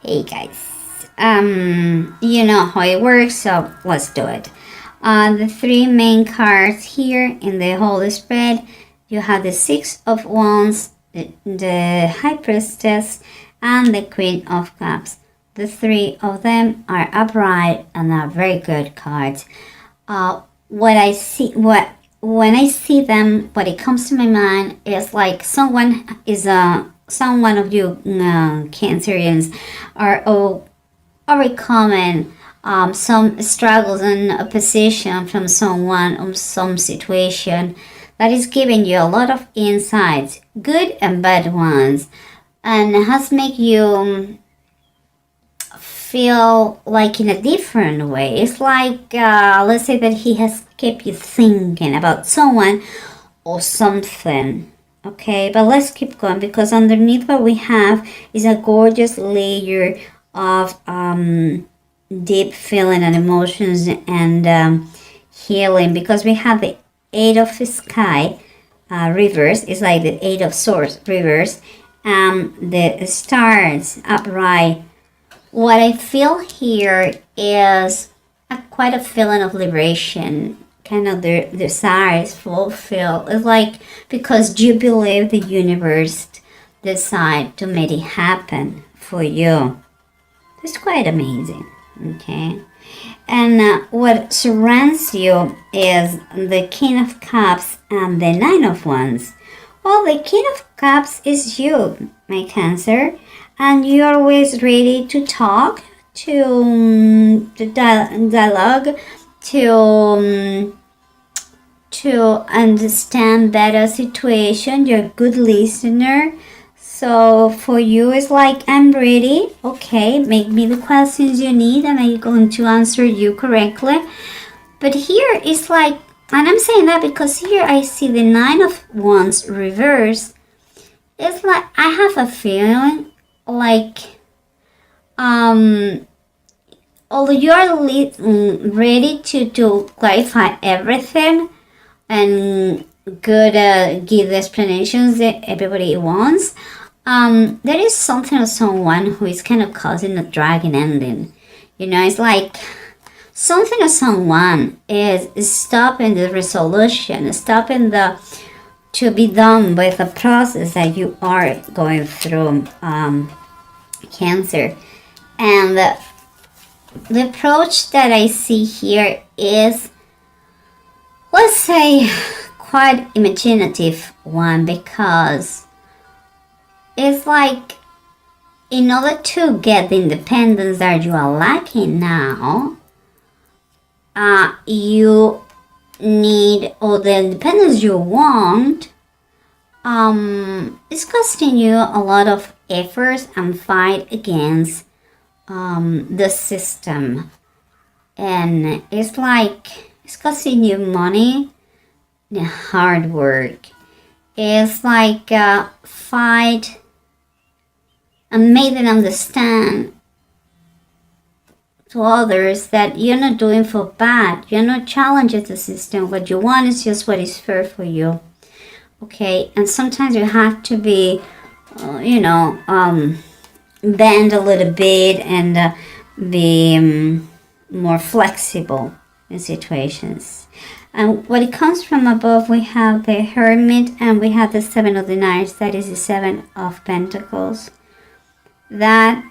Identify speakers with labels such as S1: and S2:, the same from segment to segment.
S1: Hey guys, you know how it works, so let's do it. The three main cards here in the whole spread, you have the Six of Wands, the High Priestess, and the Queen of Cups. The three of them are upright and are very good cards. When I see them, what it comes to my mind is like someone of you Cancerians are overcoming some struggles and opposition from someone or some situation that is giving you a lot of insights, good and bad ones, and has made you feel like in a different way. It's like, let's say that he has kept you thinking about someone or something. Okay, but let's keep going, because underneath what we have is a gorgeous layer of deep feeling and emotions and healing, because we have the Eight of Sky reverse. It's like the Eight of Swords reverse, and the Stars upright. What I feel here is quite a feeling of liberation, kind of the desire is fulfilled. It's like because you believe the universe decide to make it happen for you. It's quite amazing, okay? And what surrounds you is the King of Cups and the Nine of Wands. Well, the King of Cups is you, my Cancer, and you're always ready to talk, to dialogue, to understand better situation. You're a good listener. So for you, it's like, I'm ready. Okay, make me the questions you need and I'm going to answer you correctly. But here it's like, and I'm saying that because here I see the Nine of Wands reversed. It's like I have a feeling like although you're ready to clarify everything and give the explanations that everybody wants, there is something or someone who is kind of causing a dragging ending. You know, it's like something or someone is stopping the resolution, stopping to be done with the process that you are going through, Cancer. And the approach that I see here is, let's say, quite imaginative one, because it's like, in order to get the independence that you are lacking now, you need, or the independence you want, it's costing you a lot of efforts and fight against the system. And it's like, it's costing you money, the hard work. It's like fight and make them understand to others that you're not doing for bad. You're not challenging the system. What you want is just what is fair for you. Okay, and sometimes you have to be, bend a little bit and be more flexible in situations. And when it comes from above, we have the Hermit and we have the Seven of the Knights. That is the Seven of Pentacles. That,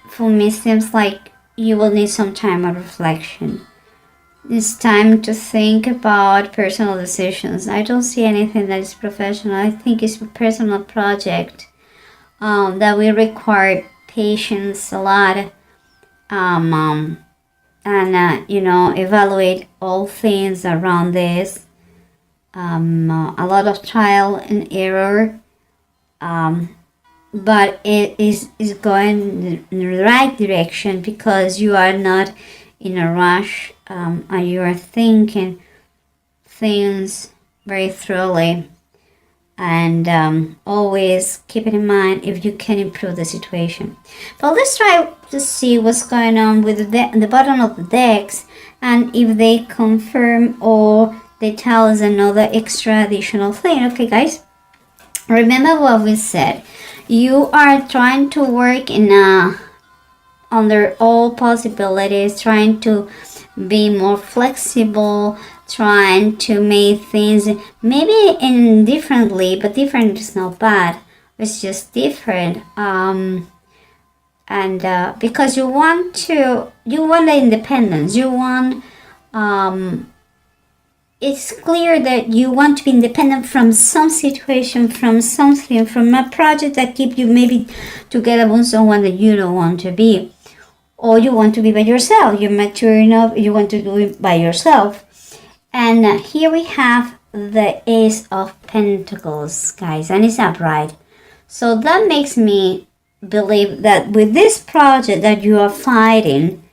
S1: for me, seems like you will need some time of reflection. It's time to think about personal decisions. I don't see anything that is professional. I think it's a personal project that will require patience a lot, and evaluate all things around this. A lot of trial and error, but it is going in the right direction because you are not in a rush, and you are thinking things very thoroughly, and always keep it in mind if you can improve the situation. But let's try to see what's going on with the bottom of the decks, and if they confirm or they tell us another extra additional thing. Okay, guys, remember what we said. You are trying to work in a under all possibilities, trying to be more flexible, trying to make things maybe in differently, but different is not bad. It's just different. And because you want the independence, you want it's clear that you want to be independent from some situation, from something, from a project that keep you maybe together with someone that you don't want to be, or you want to be by yourself. You're mature enough, you want to do it by yourself. And here we have the Ace of Pentacles, guys, and it's upright. So that makes me believe that with this project that you are fighting,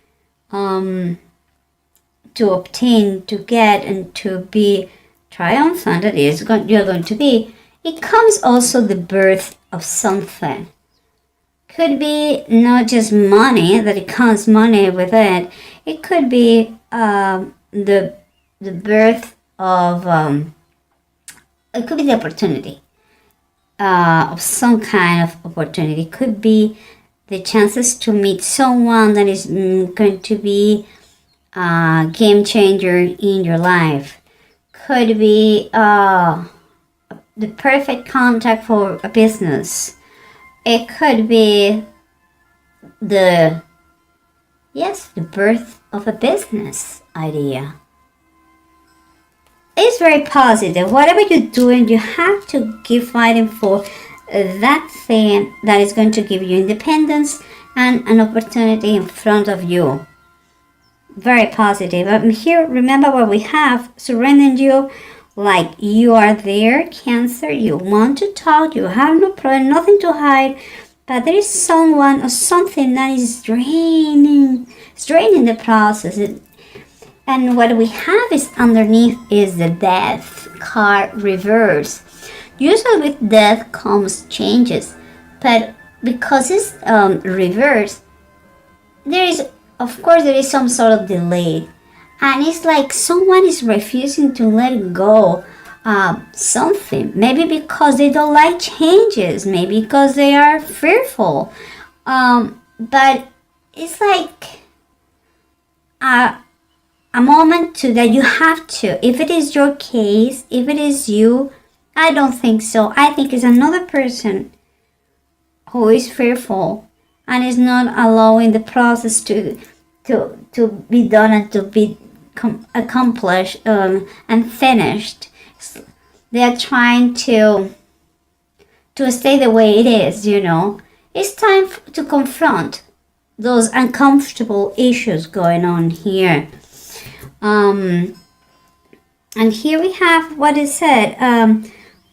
S1: to obtain, to get, and to be triumphant, that is, you're going to be, it comes also the birth of something. Could be not just money, that it comes money with it. It could be the birth of, it could be the opportunity of some kind of opportunity. It could be the chances to meet someone that is going to be game changer in your life. Could be the perfect contact for a business. It could be the birth of a business idea. It's very positive. Whatever you're doing, you have to keep fighting for that thing that is going to give you independence and an opportunity in front of you. Very positive. Here, remember what we have surrounding you, like you are there, Cancer. You want to talk, you have no problem, nothing to hide, but there is someone or something that is draining the process. And what we have is underneath is the Death card reverse. Usually with death comes changes, but because it's reversed, there is some sort of delay, and it's like someone is refusing to let go something, maybe because they don't like changes, maybe because they are fearful, but it's like a moment that you have to, if it is your case, if it is you. I don't think so. I think it's another person who is fearful and is not allowing the process to be done and to be accomplished and finished. They are trying to stay the way it is, It's time to confront those uncomfortable issues going on here. And here we have what is said.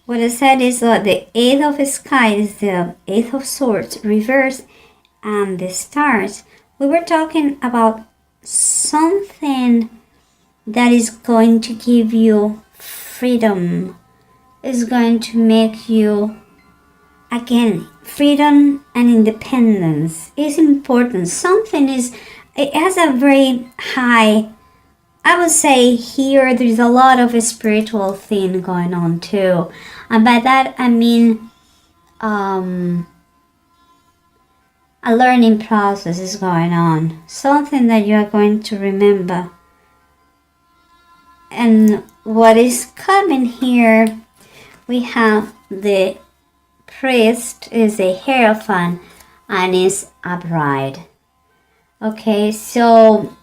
S1: What is said is the Eight of Sky is the Eight of Swords reversed, and the Stars. We were talking about something that is going to give you freedom. Is going to make you, again, freedom and independence is important. It has a very high, I would say here there's a lot of a spiritual thing going on too. And by that I mean a learning process is going on. Something that you are going to remember. And what is coming here, we have the Priest is a Hierophant and is a bride. Okay, so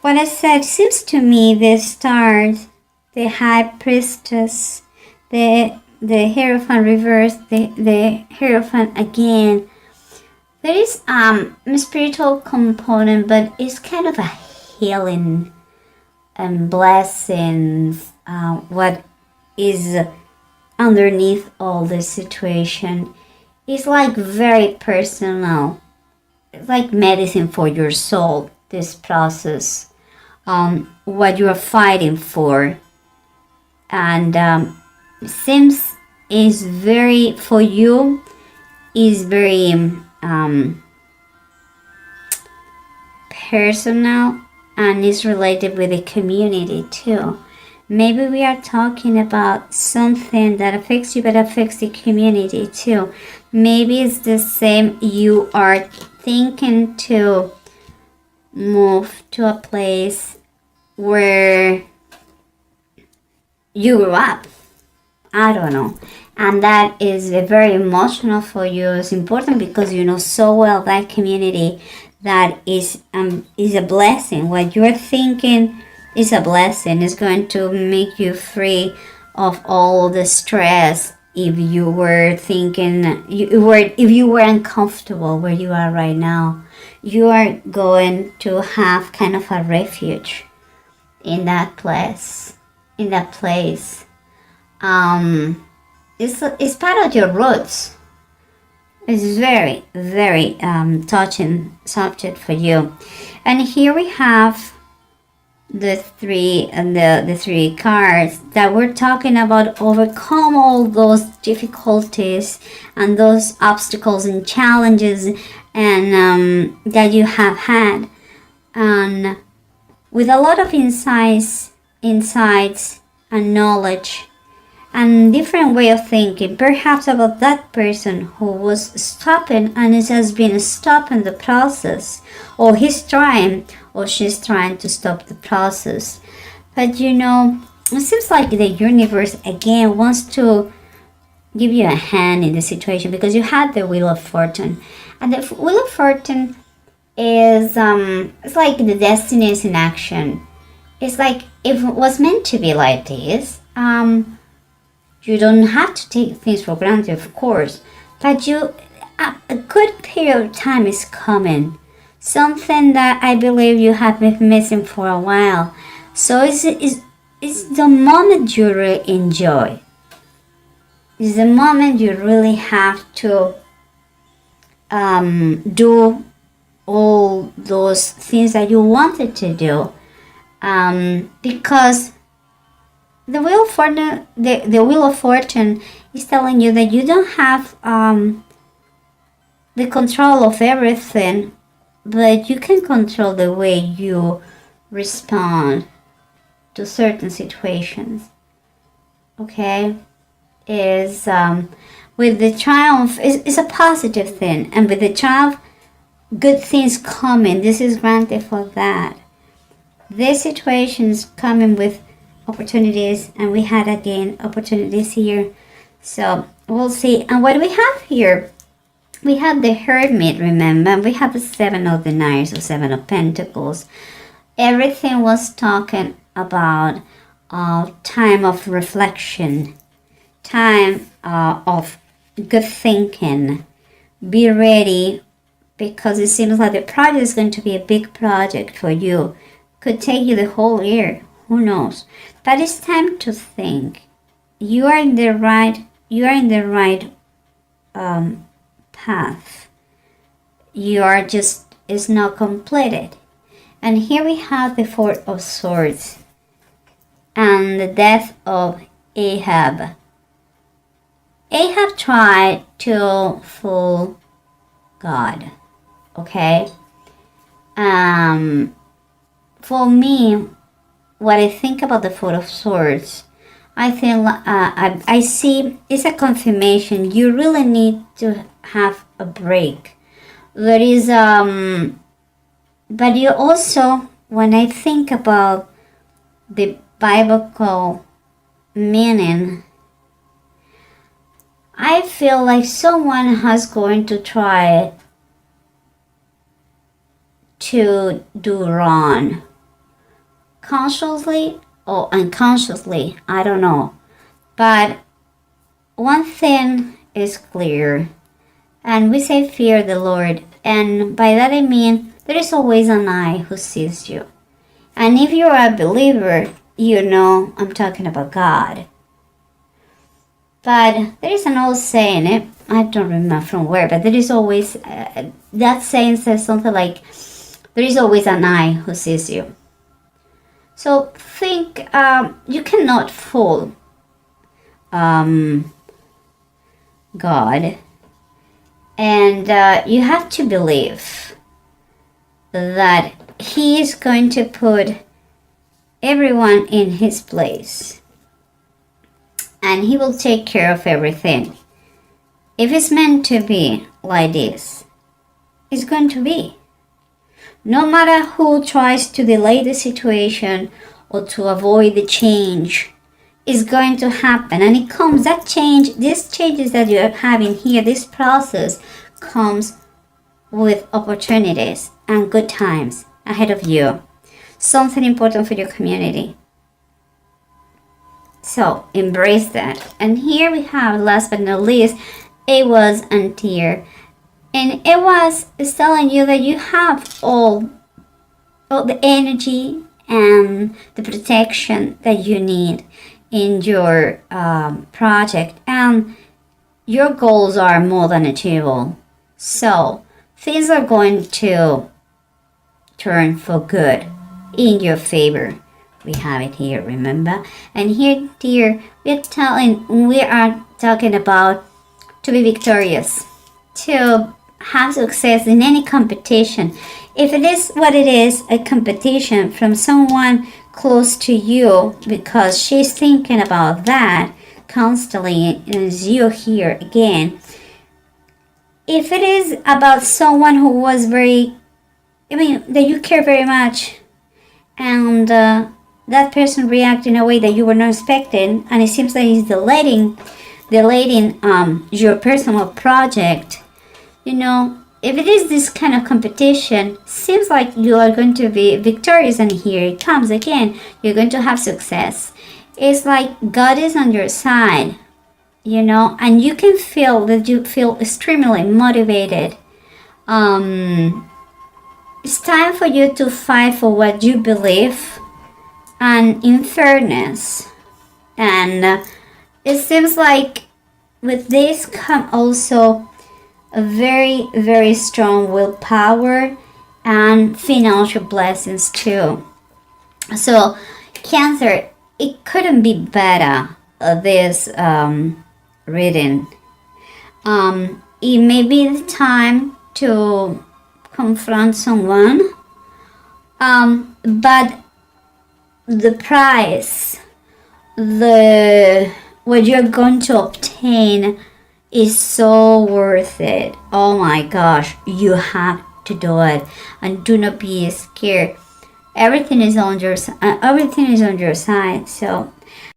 S1: what I said seems to me the Stars, the High Priestess, the Hierophant reversed, the Hierophant again. There is a spiritual component, but it's kind of a healing and blessings. What is underneath all this situation is like very personal. It's like medicine for your soul. This process, what you are fighting for, and seems is very for you is very personal and is related with the community too. Maybe we are talking about something that affects you but affects the community too. Maybe it's the same, you are thinking to move to a place where you grew up. I don't know. And that is very emotional for you. It's important because you know so well that community that is a blessing. What you're thinking is a blessing. It's going to make you free of all the stress if you were thinking if you were uncomfortable where you are right now. You are going to have kind of a refuge in that place. It's part of your roots. It's very, very touching subject for you. And here we have the three cards that we're talking about overcome all those difficulties and those obstacles and challenges and that you have had, and with a lot of insights and knowledge and different way of thinking, perhaps about that person who was stopping and it has been stopping the process, or he's trying or she's trying to stop the process. But you know, it seems like the universe again wants to give you a hand in the situation because you had the Wheel of Fortune, and the Wheel of Fortune is it's like the destiny is in action. It's like if it was meant to be like this, you don't have to take things for granted, of course, but a good period of time is coming. Something that I believe you have been missing for a while. So it's the moment you really enjoy. It's the moment you really have to do all those things that you wanted to do, because the Wheel of Fortune, the Wheel of Fortune is telling you that you don't have the control of everything, but you can control the way you respond to certain situations. Okay, is with the triumph is a positive thing, and with the triumph, good things coming. This is granted for that. This situation is coming with opportunities, and we had again opportunities here, so we'll see. And what we have here, we have the Hermit, remember, we have the Seven of the Knights or Seven of Pentacles. Everything was talking about time of reflection, time of good thinking. Be ready, because it seems like the project is going to be a big project for you. Could take you the whole year, who knows? But it's time to think. You are in the right path. You are just, it's not completed. And here we have the Four of Swords and the death of Ahab. Ahab tried to fool God. Okay? For me, what I think about the Four of Swords, I think I see it's a confirmation. You really need to have a break. There is but you also, when I think about the biblical meaning, I feel like someone has going to try to do wrong, consciously or unconsciously, I don't know. But one thing is clear, and we say fear the Lord, and by that I mean there is always an eye who sees you. And if you're a believer, you know I'm talking about God. But there is an old saying, I don't remember from where, but there is always, that saying says something like, there is always an eye who sees you. So think, you cannot fool God. And you have to believe that He is going to put everyone in His place. And He will take care of everything. If it's meant to be like this, is going to be. No matter who tries to delay the situation or to avoid the change, is going to happen. And it comes, that change, these changes that you're having here, this process comes with opportunities and good times ahead of you. Something important for your community. So embrace that. And here we have, last but not least, it was Antir. And it was telling you that you have all the energy and the protection that you need in your project, and your goals are more than achievable. So things are going to turn for good in your favor. We have it here, remember? And here, dear, we are talking about to be victorious, to have success in any competition. If it is what it is, a competition from someone close to you, because she's thinking about that constantly, as you here again. If it is about someone who was that you care very much, and that person react in a way that you were not expecting, and it seems that he's delaying your personal project, if it is this kind of competition, seems like you are going to be victorious, and here it comes again. You're going to have success. It's like God is on your side, and you can feel that you feel extremely motivated. It's time for you to fight for what you believe, and in fairness. And it seems like with this come also a very, very strong willpower and financial blessings too. So Cancer, it couldn't be better, this reading. It may be the time to confront someone, but the price, what you're going to obtain is so worth it. Oh my gosh, you have to do it, and do not be scared. Everything is on your side. So